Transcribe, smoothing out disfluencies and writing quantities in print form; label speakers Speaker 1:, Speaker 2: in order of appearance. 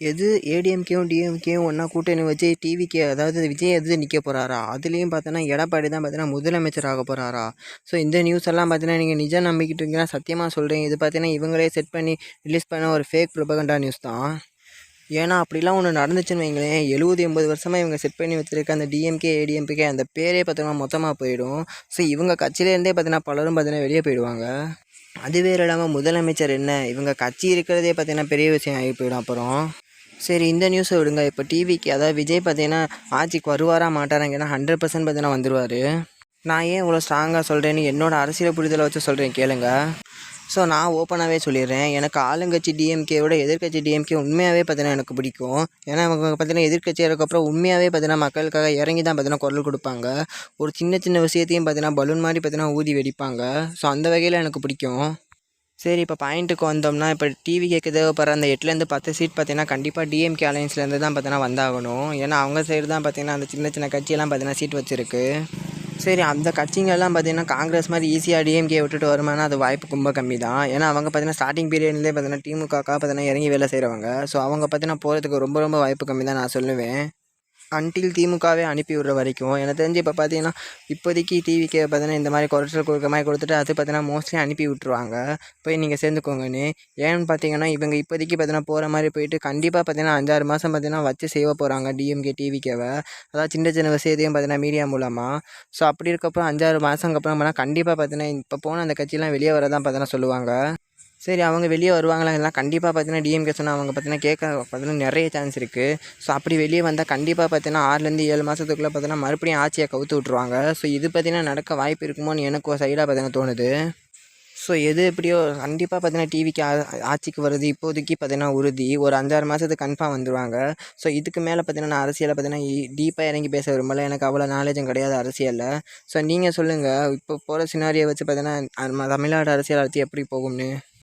Speaker 1: எது ஏடிஎம்கேவும் டிஎம்கேவும் ஒன்றா கூட்டணி வச்சு டிவிக்கு அதாவது விஜய் எது நிற்க போகிறாரா? அதுலேயும் பார்த்தோன்னா எடப்பாடி தான் பார்த்தீங்கன்னா முதலமைச்சர் ஆக போகிறாரா? ஸோ இந்த நியூஸ் எல்லாம் பார்த்தீங்கன்னா நீங்கள் நிஜம் நம்பிக்கிட்டு இருக்கீங்கன்னா சத்தியமாக சொல்கிறேன். இது பார்த்தீங்கன்னா இவங்களே செட் பண்ணி ரிலீஸ் பண்ண ஒரு ஃபேக் ப்ரொபகண்டா நியூஸ் தான். ஏன்னா அப்படிலாம் ஒன்று நடந்துச்சுன்னு வைங்களேன், 70-80 வருஷமாக இவங்க செட் பண்ணி வச்சுருக்க அந்த டிஎம்கே ஏடிஎம்கே அந்த பேரே பார்த்தீங்கன்னா மொத்தமாக போயிடும். ஸோ இவங்க கட்சியிலேருந்தே பார்த்தீங்கன்னா பலரும் பார்த்தீங்கன்னா வெளியே போயிடுவாங்க. அது வேறு இல்லாமல் முதலமைச்சர் என்ன, இவங்க கட்சி இருக்கிறதே பார்த்தீங்கன்னா பெரிய விஷயம் ஆகி போயிடும் அப்புறம். சரி இந்த நியூஸை விடுங்க. இப்போ டிவிக்கு அதாவது விஜய் பார்த்தீங்கன்னா ஆட்சிக்கு வருவாரா மாட்டாராங்கன்னா 100% பார்த்தீங்கன்னா வந்துடுவார். நான் ஏன் இவ்வளோ ஸ்ட்ராங்காக சொல்கிறேன்னு என்னோடய அரசியல் புரிதலை வச்சு சொல்கிறேன் கேளுங்க. ஸோ நான் ஓப்பனாகவே சொல்லிடுறேன், எனக்கு ஆளுங்கட்சி டிஎம்கேவோட எதிர்க்கட்சி டிஎம்கே உண்மையாகவே பார்த்தீங்கன்னா எனக்கு பிடிக்கும். ஏன்னா அவங்க பார்த்தீங்கன்னா எதிர்க்கட்சியாக இருக்கப்பறம் உண்மையாகவே பார்த்தீங்கன்னா மக்களுக்காக இறங்கி தான் பார்த்தீங்கன்னா குரல் கொடுப்பாங்க. ஒரு சின்ன சின்ன விஷயத்தையும் பார்த்தீங்கன்னா பலூன் மாதிரி பார்த்தீங்கன்னா ஊதி வெடிப்பாங்க. ஸோ அந்த வகையில் எனக்கு பிடிக்கும். சரி இப்போ பாயிண்ட்டுக்கு வந்தோம்னா, இப்போ டிவிகேக்கு தேவைப்படுற அந்த 8லேருந்து 10 சீட் பார்த்தீங்கன்னா கண்டிப்பாக டிஎம்கே அலையன்ஸ்லேருந்து தான் பார்த்தீங்கன்னா வந்தாகணும். ஏன்னா அவங்க சைடு தான் பார்த்தீங்கன்னா அந்த சின்ன சின்ன கட்சியெல்லாம் பார்த்தீங்கன்னா சீட் வச்சுருக்கு. சரி அந்த கட்சிங்கெல்லாம் பார்த்தீங்கன்னா காங்கிரஸ் மாதிரி ஈஸியாக டிஎம்கே விட்டுட்டு வருமானா அது வாய்ப்பு ரொம்ப கம்மி தான். ஏன்னா அவங்க பார்த்தீங்கன்னா ஸ்டார்டிங் பீரியட்லேயே பார்த்தீங்கன்னா திமுகவுக்காக பார்த்தீங்கன்னா இறங்கி வேலை செய்கிறவங்க. ஸோ அவங்க பார்த்தீங்கன்னா போகிறதுக்கு ரொம்ப ரொம்ப வாய்ப்பு கம்மி தான் நான் சொல்லுவேன். அன்டில் திமுகவே அனுப்பி விடுற வரைக்கும் எனக்கு தெரிஞ்சு இப்போ பார்த்தீங்கன்னா இப்போதைக்கு டிவிக்கு பார்த்தீங்கன்னா இந்த மாதிரி குறைச்சல் கொடுக்குற மாதிரி கொடுத்துட்டு அது பார்த்தீங்கன்னா மோஸ்ட்லி அனுப்பி விட்ருவாங்க, போய் நீங்கள் சேர்ந்துக்கோங்கன்னு. ஏன்னு பார்த்தீங்கன்னா இவங்க இப்போதைக்கு பார்த்தீங்கன்னா போகிற மாதிரி போயிட்டு கண்டிப்பாக பார்த்தீங்கன்னா 5-6 மாதம் பார்த்தீங்கன்னா வச்சு செய்ய போகிறாங்க டிஎம்கே டிவிக்கேவை. அதாவது சின்ன சின்ன விஷயத்தையும் பார்த்தீங்கன்னா மீடியா மூலமாக. ஸோ அப்படி இருக்கப்போ 5-6 மாதங்க அப்புறம் கண்டிப்பாக பார்த்தீங்கன்னா இப்போ போன அந்த கட்சியெலாம் வெளியே வரதான் பார்த்தீங்கன்னா சொல்லுவாங்க. சரி அவங்க வெளியே வருவாங்களா எல்லாம் கண்டிப்பாக பார்த்தீங்கன்னா டிஎம்கே சொன்னால் அவங்க பார்த்தீங்கன்னா கேட்க பார்த்தீங்கன்னா நிறைய சான்ஸ் இருக்குது. ஸோ அப்படி வெளியே வந்தால் கண்டிப்பாக பார்த்தீங்கன்னா 6-7 மாதத்துக்குள்ளே பார்த்தீங்கன்னா மறுபடியும் ஆட்சியை கவுத்து விட்ருவாங்க. ஸோ இது பார்த்தீங்கன்னா நடக்க வாய்ப்பு இருக்குமோன்னு எனக்கு ஒரு சைடாக பார்த்தீங்கன்னா தோணுது. ஸோ எது எப்படியோ கண்டிப்பாக பார்த்தீங்கன்னா டிவிக்கு ஆட்சிக்கு வருது இப்போதைக்கு பார்த்தீங்கன்னா உறுதி. ஒரு 5-6 மாதத்துக்கு கன்ஃபார்ம் வந்துடுவாங்க. ஸோ இதுக்கு மேலே பார்த்தீங்கன்னா நான் அரசியலை பார்த்தீங்கன்னா டீப்பாக இறங்கி பேச விரும்பல. எனக்கு அவ்வளோ நாலேஜும் கிடையாது அரசியலில். ஸோ நீங்கள் சொல்லுங்கள், இப்போ போகிற சினாரியை வச்சு பார்த்தீங்கன்னா தமிழ்நாடு அரசியல் அடுத்து எப்படி போகும்னு.